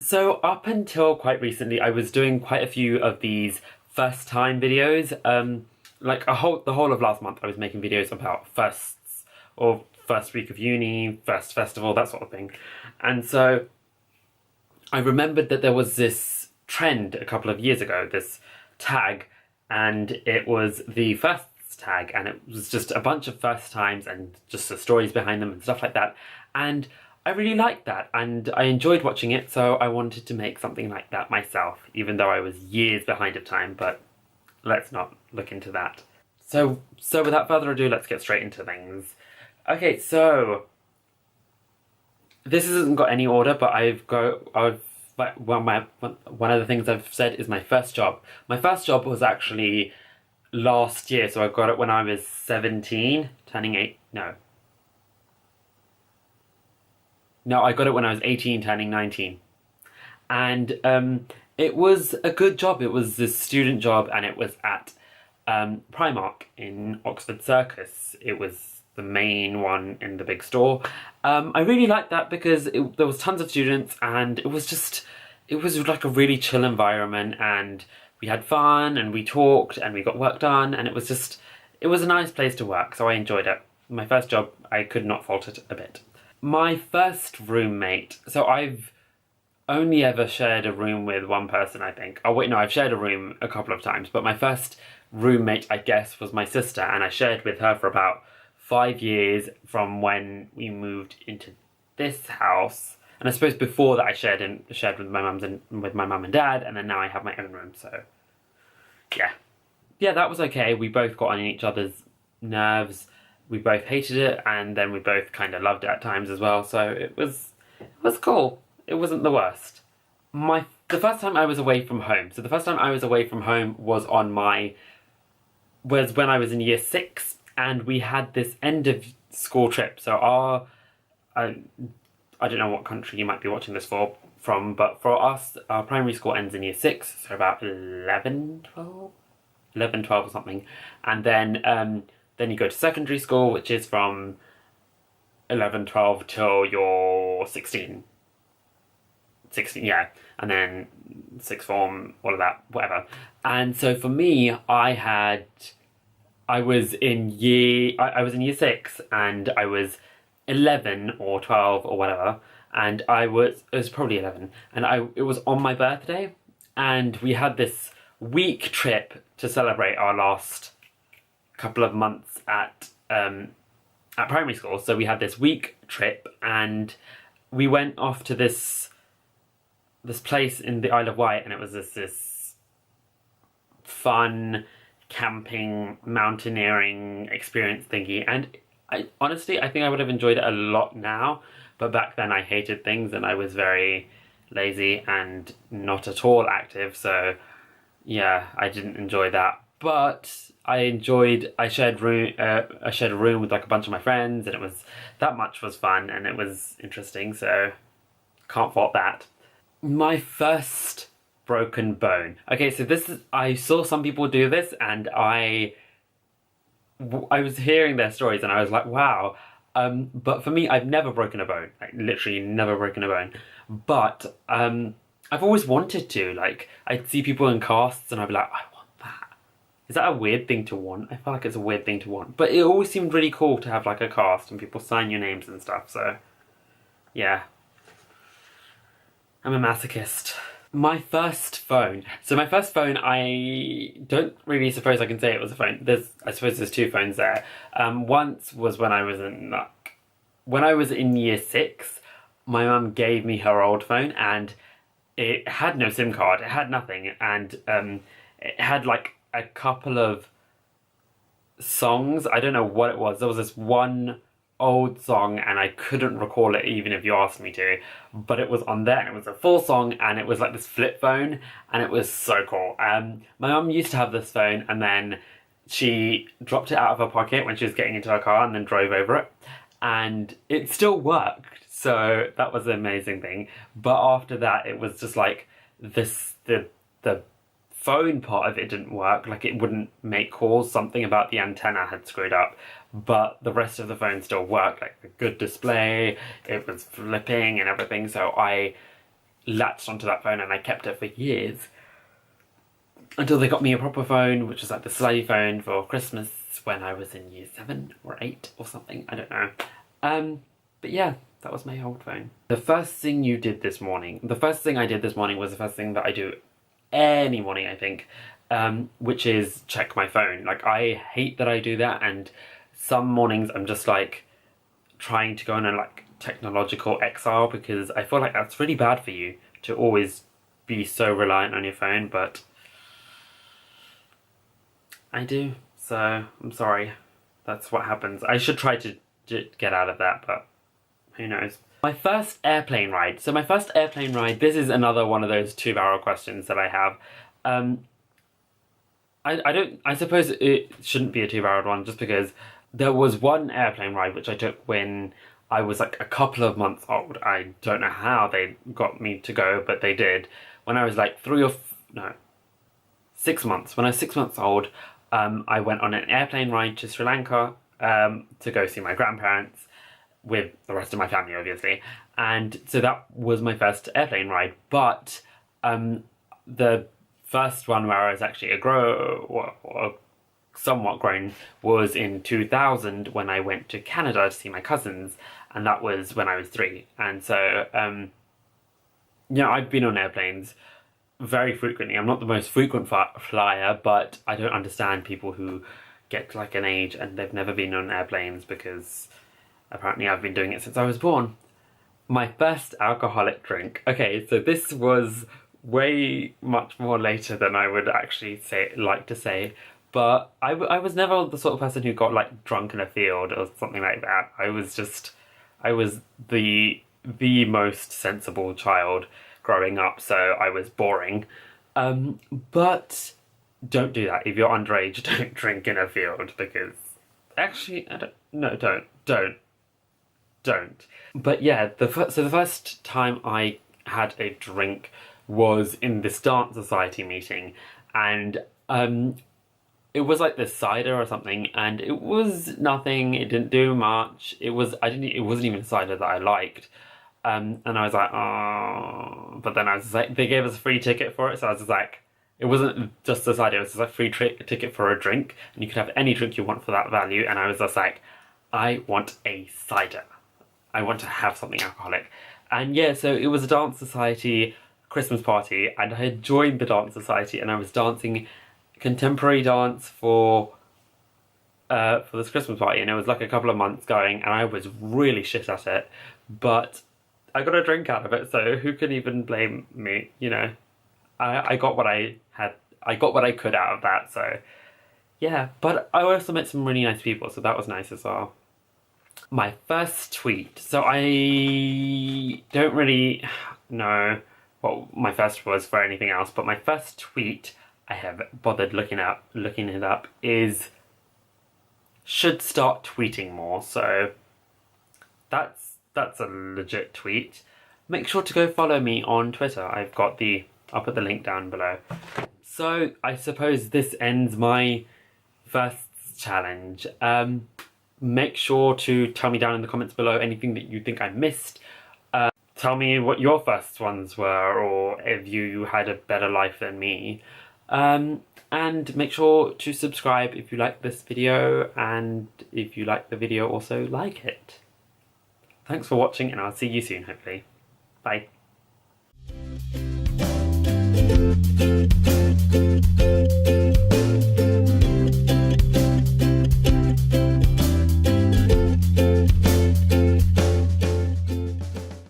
So up until quite recently, I was doing quite a few of these first time videos. Like the whole of last month, I was making videos about firsts or first week of uni, first festival, that sort of thing. And so I remembered that there was this trend a couple of years ago, this tag, and it was the firsts tag, and it was just a bunch of first times and just the stories behind them and stuff like that. And I really liked that, and I enjoyed watching it, so I wanted to make something like that myself, even though I was years behind of time, but let's not look into that. So without further ado, let's get straight into things. Okay, so this hasn't got any order, but one of the things I've said is my first job. My first job was actually last year, so I got it when I was 17, turning 8, no. No, I got it when I was 18, turning 19. And it was a good job. It was this student job, and it was at Primark in Oxford Circus. It was the main one in the big store. I really liked that because there was tons of students, and it was like a really chill environment, and we had fun, and we talked, and we got work done, and it was a nice place to work, so I enjoyed it. My first job, I could not fault it a bit. My first roommate, so I've only ever shared a room with one person, I think. Oh wait, no, I've shared a room a couple of times, but my first roommate, I guess, was my sister, and I shared with her for about 5 years from when we moved into this house. And I suppose before that I shared with my mum and dad, and then now I have my own room, so yeah. Yeah, that was okay. We both got on each other's nerves. We both hated it, and then we both kind of loved it at times as well, so it was cool. It wasn't the worst. The first time I was away from home. So the first time I was away from home was when I was in year 6, and we had this end of school trip. So I don't know what country you might be watching this from, but for us, our primary school ends in year 6, so about 11, 12? 11, 12 or something. And then you go to secondary school, which is from 11, 12 till you're 16. 16, yeah. And then sixth form, all of that, whatever. And so for me, I was in year 6, and I was 11 or 12 or whatever. And it was probably 11. And it was on my birthday. And we had this week trip to celebrate our last couple of months at primary school. So we had this week trip, and we went off to this place in the Isle of Wight, and it was this fun camping, mountaineering experience thingy. And honestly, I think I would have enjoyed it a lot now, but back then I hated things, and I was very lazy and not at all active, so yeah, I didn't enjoy that. But I shared a room with like a bunch of my friends, and that much was fun, and it was interesting, so can't fault that. My first broken bone. Okay, so I saw some people do this, and I was hearing their stories, and I was like, wow. But for me, I've never broken a bone. Like, literally never broken a bone. But I've always wanted to. Like, I'd see people in casts, and I'd be like, I want that. Is that a weird thing to want? I feel like it's a weird thing to want. But it always seemed really cool to have like a cast and people sign your names and stuff, so yeah. I'm a masochist. My first phone. So my first phone, I don't really suppose I can say it was a phone. I suppose there's 2 phones there. Once was when I was in year 6, my mum gave me her old phone, and it had no SIM card. It had nothing, and it had like a couple of songs. I don't know what it was. There was this one old song, and I couldn't recall it even if you asked me to, but it was on there, and it was a full song, and it was like this flip phone, and it was so cool. My mum used to have this phone, and then she dropped it out of her pocket when she was getting into her car, and then drove over it, and it still worked, so that was an amazing thing. But after that, it was just like the phone part of it didn't work, like it wouldn't make calls, something about the antenna had screwed up, but the rest of the phone still worked, like a good display, it was flipping and everything, so I latched onto that phone and I kept it for years. Until they got me a proper phone, which was like the slidey phone for Christmas when I was in year 7 or 8 or something, I don't know. But yeah, that was my old phone. The first thing I did this morning was the first thing that I do any morning, I think, which is check my phone. Like, I hate that I do that, and some mornings I'm just like trying to go on a like technological exile, because I feel like that's really bad for you to always be so reliant on your phone, but I do, so I'm sorry. That's what happens. I should try to get out of that, but who knows. My first airplane ride. So my first airplane ride, this is another one of those two-barrel questions that I have. I suppose it shouldn't be a two-barreled one, just because there was one airplane ride which I took when I was like a couple of months old. I don't know how they got me to go, but they did. When I was like 6 months. When I was 6 months old, I went on an airplane ride to Sri Lanka to go see my grandparents with the rest of my family, obviously. And so that was my first airplane ride. But the first one where I was actually somewhat grown was in 2000 when I went to Canada to see my cousins, and that was when I was 3. And so, I've been on airplanes very frequently. I'm not the most frequent flyer, but I don't understand people who get to like an age and they've never been on airplanes, because apparently I've been doing it since I was born. My first alcoholic drink. Okay, so this was way much more later than I would actually like to say, but I was never the sort of person who got like drunk in a field or something like that. I was the most sensible child growing up, so I was boring. But don't do that. If you're underage, don't drink in a field, because actually, don't. But yeah, the first time I had a drink was in this dance society meeting, and it was like this cider or something, and it was nothing. It didn't do much. It wasn't even a cider that I liked. And I was like, oh, but then I was like, they gave us a free ticket for it, so I was just like, it wasn't just a cider, it was just a free ticket for a drink, and you could have any drink you want for that value, and I was just like, I want a cider. I want to have something alcoholic. And yeah, so it was a dance society Christmas party, and I had joined the dance society, and I was dancing contemporary dance for this Christmas party, and it was like a couple of months going, and I was really shit at it, but I got a drink out of it, so who can even blame me, I got what I could out of that, so yeah. But I also met some really nice people, so that was nice as well. My first tweet. So I don't really know what my first was for anything else, but my first tweet I have bothered looking it up is should start tweeting more. So that's a legit tweet. Make sure to go follow me on Twitter. I'll put the link down below. So I suppose this ends my first challenge. Make sure to tell me down in the comments below anything that you think I missed. Tell me what your first ones were, or if you had a better life than me. And make sure to subscribe if you like this video, and if you like the video, also like it. Thanks for watching, and I'll see you soon, hopefully. Bye.